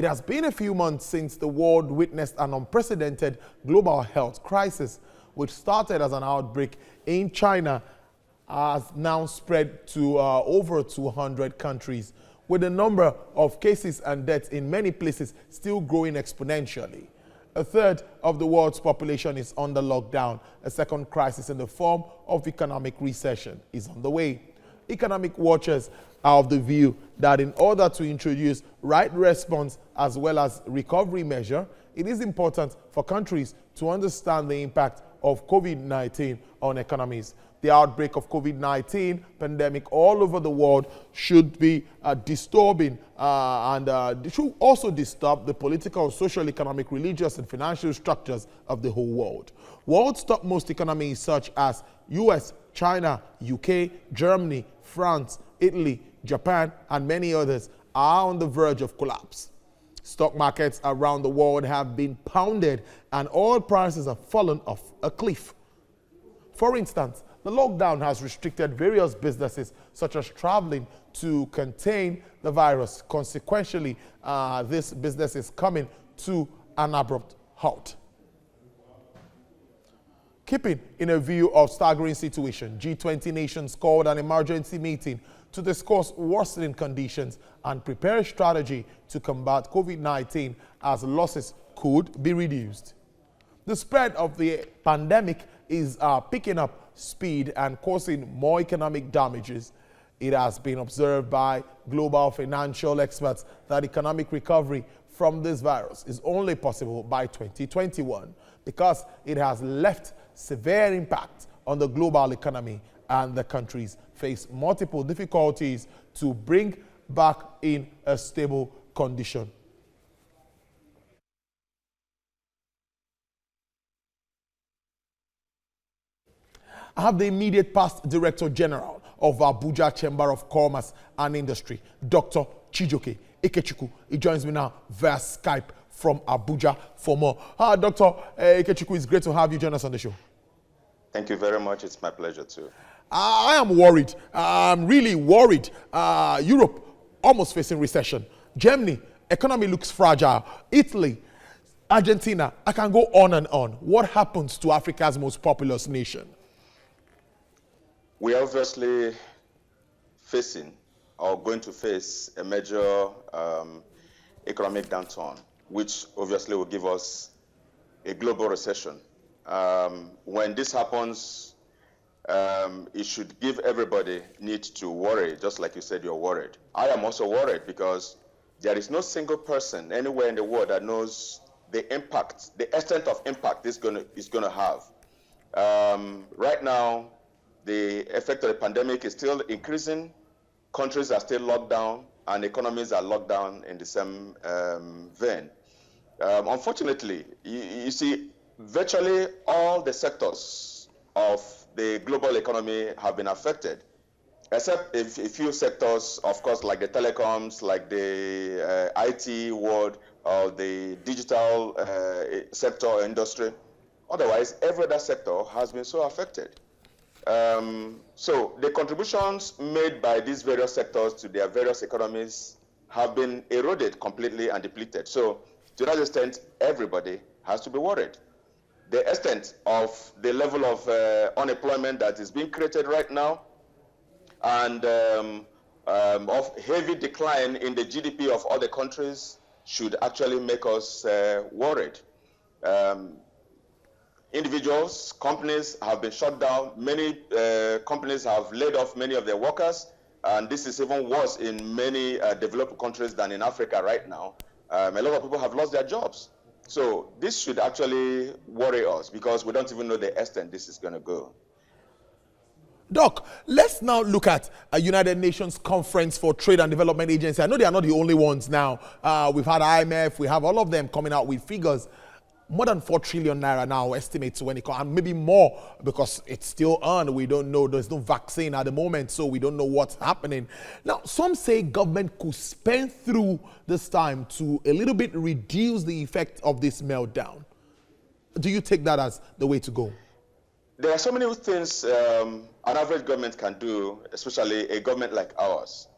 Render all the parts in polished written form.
It has been a few months since the world witnessed an unprecedented global health crisis, which started as an outbreak in China, has now spread to over 200 countries, with the number of cases and deaths in many places still growing exponentially. A third of the world's population is under lockdown. A second crisis in the form of economic recession is on the way. Economic watchers are of the view that in order to introduce right response as well as recovery measure, it is important for countries to understand the impact of COVID-19 on economies. The outbreak of COVID-19 pandemic all over the world should be disturbing and should also disturb the political, social, economic, religious, and financial structures of the whole world. World's topmost economies such as US, China, UK, Germany, France, Italy, Japan, and many others are on the verge of collapse. Stock markets around the world have been pounded and oil prices have fallen off a cliff. For instance, the lockdown has restricted various businesses such as traveling to contain the virus. Consequently, this business is coming to an abrupt halt. Keeping in a view of staggering situation, G20 nations called an emergency meeting to discuss worsening conditions and prepare a strategy to combat COVID-19 as losses could be reduced. The spread of the pandemic is picking up speed and causing more economic damages. It has been observed by global financial experts that economic recovery from this virus is only possible by 2021 because it has left severe impact on the global economy and the countries face multiple difficulties to bring back in a stable condition. I have the immediate past Director General of Abuja Chamber of Commerce and Industry, Dr. Chijioke Ekechukwu. He joins me now via Skype from Abuja for more. Dr. Ekechukwu, it's great to have you join us on the show. Thank you very much. It's my pleasure too. I am worried. I'm really worried. Europe almost facing recession. Germany, economy looks fragile. Italy, Argentina, I can go on and on. What happens to Africa's most populous nation? We are obviously facing or going to face a major economic downturn, which obviously will give us a global recession. When this happens, it should give everybody need to worry, just like you said, you're worried. I am also worried because there is no single person anywhere in the world that knows the impact, the extent of impact this is gonna have. Right now, the effect of the pandemic is still increasing. Countries are still locked down, and economies are locked down in the same vein. Unfortunately, you see, virtually all the sectors of the global economy have been affected, except a few sectors, of course, like the telecoms, like the IT world, or the digital sector or industry. Otherwise, every other sector has been so affected. So the contributions made by these various sectors to their various economies have been eroded completely and depleted. So to that extent, everybody has to be worried. The extent of the level of unemployment that is being created right now and of heavy decline in the GDP of other countries should actually make us worried. Individuals, companies have been shut down. Many companies have laid off many of their workers, and this is even worse in many developed countries than in Africa right now. A lot of people have lost their jobs. So this should actually worry us because we don't even know the extent this is going to go. Doc, let's now look at a United Nations Conference for Trade and Development Agency. I know they are not the only ones now. We've had IMF, we have all of them coming out with figures. More than 4 trillion naira now estimates when it comes, and maybe more because it's still on. We don't know. There's no vaccine at the moment, so we don't know what's happening. Now, some say government could spend through this time to a little bit reduce the effect of this meltdown. Do you take that as the way to go? There are so many things an average government can do, especially a government like ours.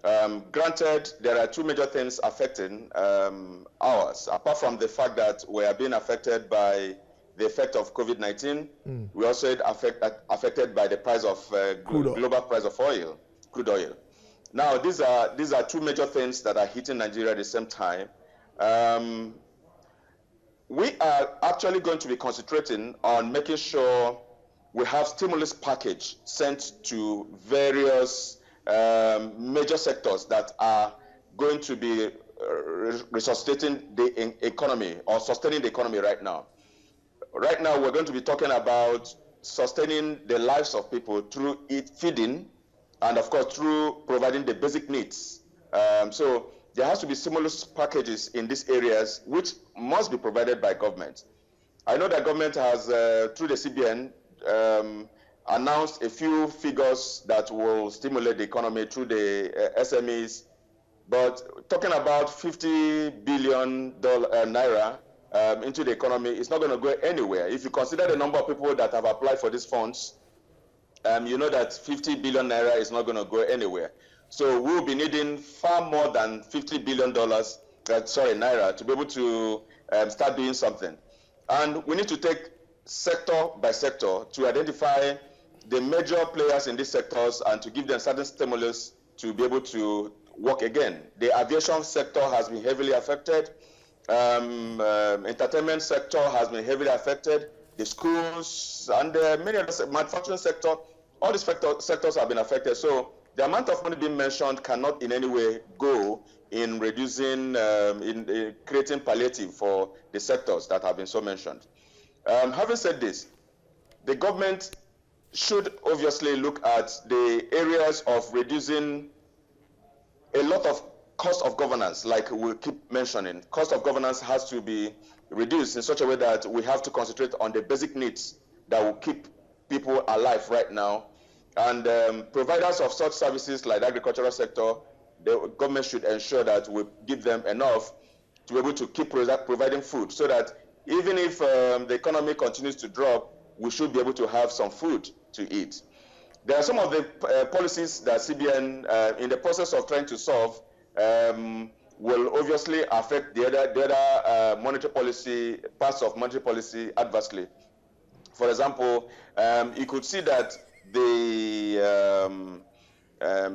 Granted, there are two major things affecting ours. Apart from the fact that we are being affected by the effect of COVID-19, we also affected by the price of global price of oil, crude oil. Now, these are two major things that are hitting Nigeria at the same time. We are actually going to be concentrating on making sure we have stimulus package sent to various major sectors that are going to be resuscitating the economy or sustaining the economy right now. Right now, we're going to be talking about sustaining the lives of people through feeding, and of course, through providing the basic needs. So there has to be stimulus packages in these areas, which must be provided by government. I know that government has, through the CBN, announced a few figures that will stimulate the economy through the SMEs, but talking about 50 billion naira into the economy, it's not going to go anywhere. If you consider the number of people that have applied for these funds, you know that 50 billion naira is not going to go anywhere. So we'll be needing far more than $50 billion, naira, to be able to start doing something. And we need to take sector by sector to identify the major players in these sectors and to give them certain stimulus to be able to work again. The aviation sector has been heavily affected. Entertainment sector has been heavily affected. The schools and many other manufacturing sector, all these sectors have been affected. So the amount of money being mentioned cannot in any way go in reducing, in creating palliative for the sectors that have been so mentioned. Having said this, the government should obviously look at the areas of reducing a lot of cost of governance, like we keep mentioning. Cost of governance has to be reduced in such a way that we have to concentrate on the basic needs that will keep people alive right now. And providers of such services like the agricultural sector, the government should ensure that we give them enough to be able to keep providing food, so that even if the economy continues to drop, we should be able to have some food to eat. There are some of the policies that CBN, in the process of trying to solve, will obviously affect the other monetary policy, parts of monetary policy adversely. For example, you could see that the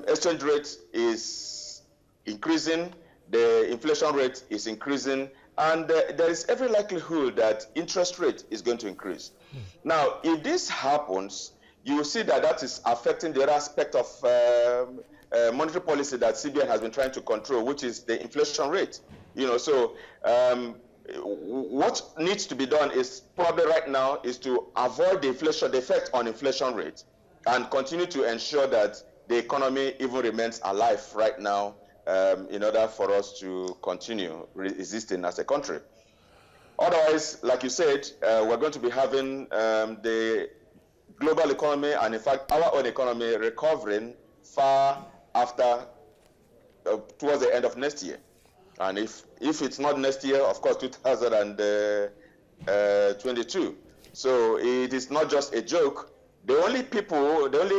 exchange rate is increasing, the inflation rate is increasing, and there is every likelihood that interest rate is going to increase. Now, if this happens, you will see that that is affecting the other aspect of monetary policy that CBN has been trying to control, which is the inflation rate. You know, so what needs to be done is probably right now is to avoid the inflation, the effect on inflation rate, and continue to ensure that the economy even remains alive right now, in order for us to continue resisting as a country. Otherwise, like you said, we're going to be having the global economy, and in fact our own economy, recovering far after, towards the end of next year. And if it's not next year, of course 2022. So it is not just a joke. The only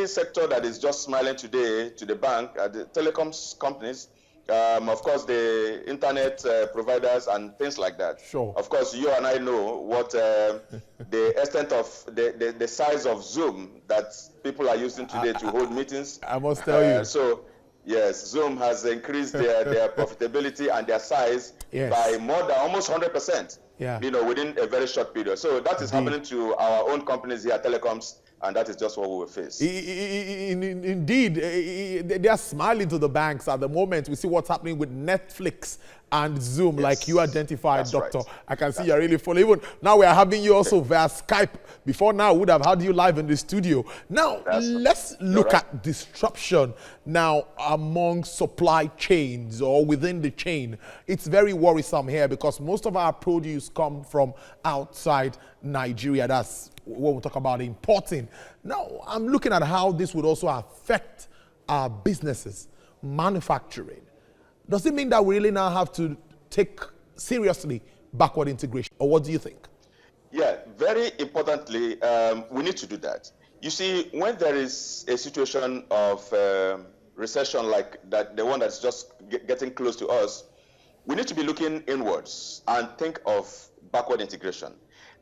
sector that is just smiling today to the bank are the telecoms companies, of course the internet providers and things like that. Sure. Of course, you and I know what the extent of the size of Zoom that people are using today to hold meetings. I must tell you. So yes, Zoom has increased their profitability and their size by more than almost 100%. Yeah. You know, within a very short period. So that is happening to our own companies here, telecoms. And that is just what we will face. Indeed, they are smiling to the banks at the moment. We see what's happening with Netflix and Zoom, like you identified, That's Doctor. right. I can see you're really full. Even now we are having you also via Skype. Before now, we would have had you live in the studio. Now, let's look at disruption now among supply chains or within the chain. It's very worrisome here because most of our produce come from outside Nigeria. That's what we'll talk about importing. Now, I'm looking at how this would also affect our businesses, manufacturing. Does it mean that we really now have to take seriously backward integration, or what do you think? Yeah, very importantly, we need to do that. You see, when there is a situation of recession like that, the one that's just getting close to us, we need to be looking inwards and think of backward integration.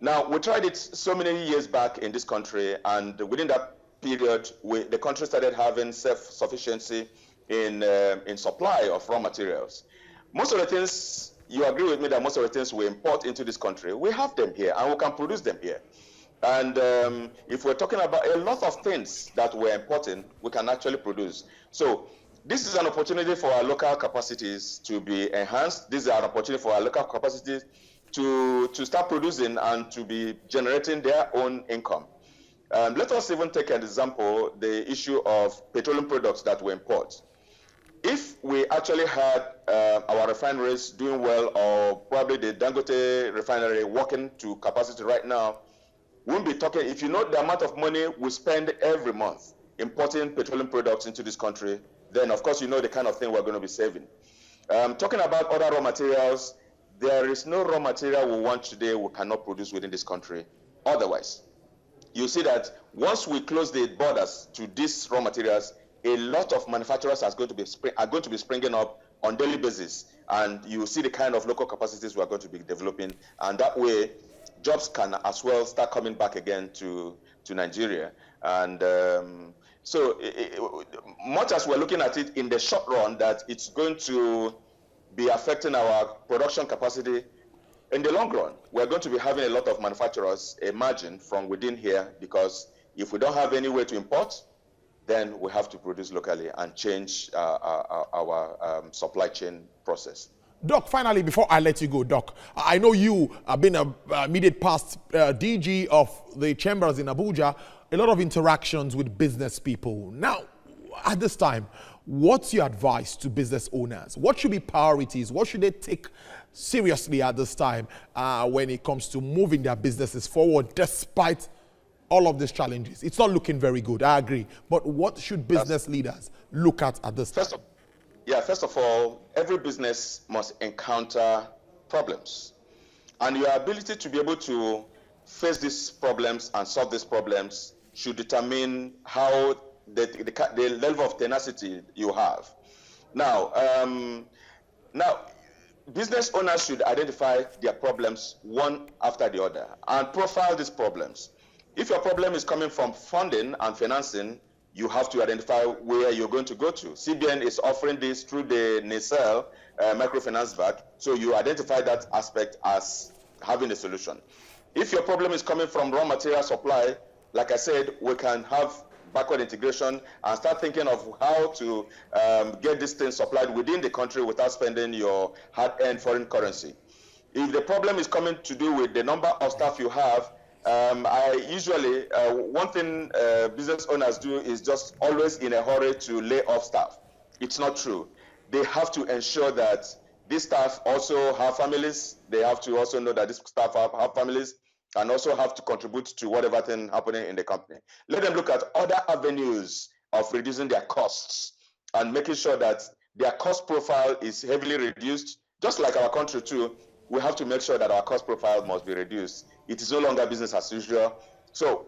Now, we tried it so many years back in this country, and within that period, the country started having self-sufficiency in supply of raw materials. Most of the things, you agree with me that most of the things we import into this country, we have them here and we can produce them here. And if we're talking about a lot of things that we're importing, we can actually produce. So this is an opportunity for our local capacities to be enhanced. This is an opportunity for our local capacities to start producing and to be generating their own income. Let us even take an example, the issue of petroleum products that we import. If we actually had our refineries doing well, or probably the Dangote refinery working to capacity right now, we won't be talking, if you know the amount of money we spend every month importing petroleum products into this country, then of course you know the kind of thing we're going to be saving. Talking about other raw materials, there is no raw material we want today we cannot produce within this country. Otherwise, you see that once we close the borders to these raw materials, a lot of manufacturers are going to be springing up on daily basis, and you see the kind of local capacities we are going to be developing, and that way jobs can as well start coming back again to Nigeria. And so much as we're looking at it in the short run that it's going to be affecting our production capacity, in the long run, we're going to be having a lot of manufacturers emerging from within here, because if we don't have any way to import, then we have to produce locally and change our supply chain process. Doc, finally, before I let you go, Doc, I know you have been a immediate past DG of the chambers in Abuja, a lot of interactions with business people. Now, at this time, what's your advice to business owners? What should be priorities? What should they take seriously at this time when it comes to moving their businesses forward despite all of these challenges? It's not looking very good, I agree. But what should business leaders look at this time? First of all, every business must encounter problems. And your ability to be able to face these problems and solve these problems should determine how the level of tenacity you have. Now, business owners should identify their problems one after the other and profile these problems. If your problem is coming from funding and financing, you have to identify where you're going to go to. CBN is offering this through the NISEL microfinance bank, so you identify that aspect as having a solution. If your problem is coming from raw material supply, like I said, we can have backward integration and start thinking of how to get this thing supplied within the country without spending your hard-earned foreign currency. If the problem is coming to do with the number of staff you have, I usually, one thing business owners do is just always in a hurry to lay off staff. It's not true. They have to ensure that these staff also have families. They have to also know that these staff have families and also have to contribute to whatever thing happening in the company. Let them look at other avenues of reducing their costs and making sure that their cost profile is heavily reduced. Just like our country too, we have to make sure that our cost profile must be reduced. It is no longer business as usual. So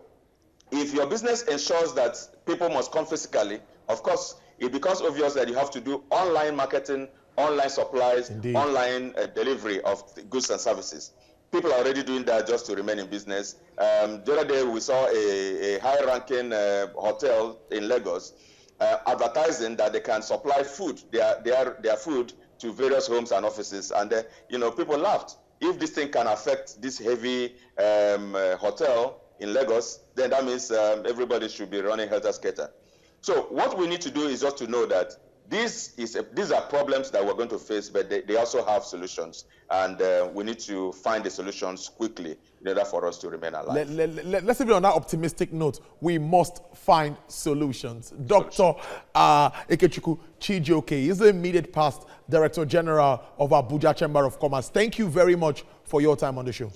if your business ensures that people must come physically, of course, it becomes obvious that you have to do online marketing, online supplies, Indeed. Online delivery of goods and services. People are already doing that just to remain in business. The other day we saw a high-ranking hotel in Lagos advertising that they can supply food, their food, to various homes and offices, and people laughed. If this thing can affect this heavy hotel in Lagos, then that means everybody should be running helter-skelter. So what we need to do is just to know that these are problems that we're going to face, but they also have solutions, and we need to find the solutions quickly in order for us to remain alive. Let's leave it on that optimistic note. We must find solutions. Dr. Ekechukwu Chijioke is the immediate past Director General of Abuja Chamber of Commerce. Thank you very much for your time on the show.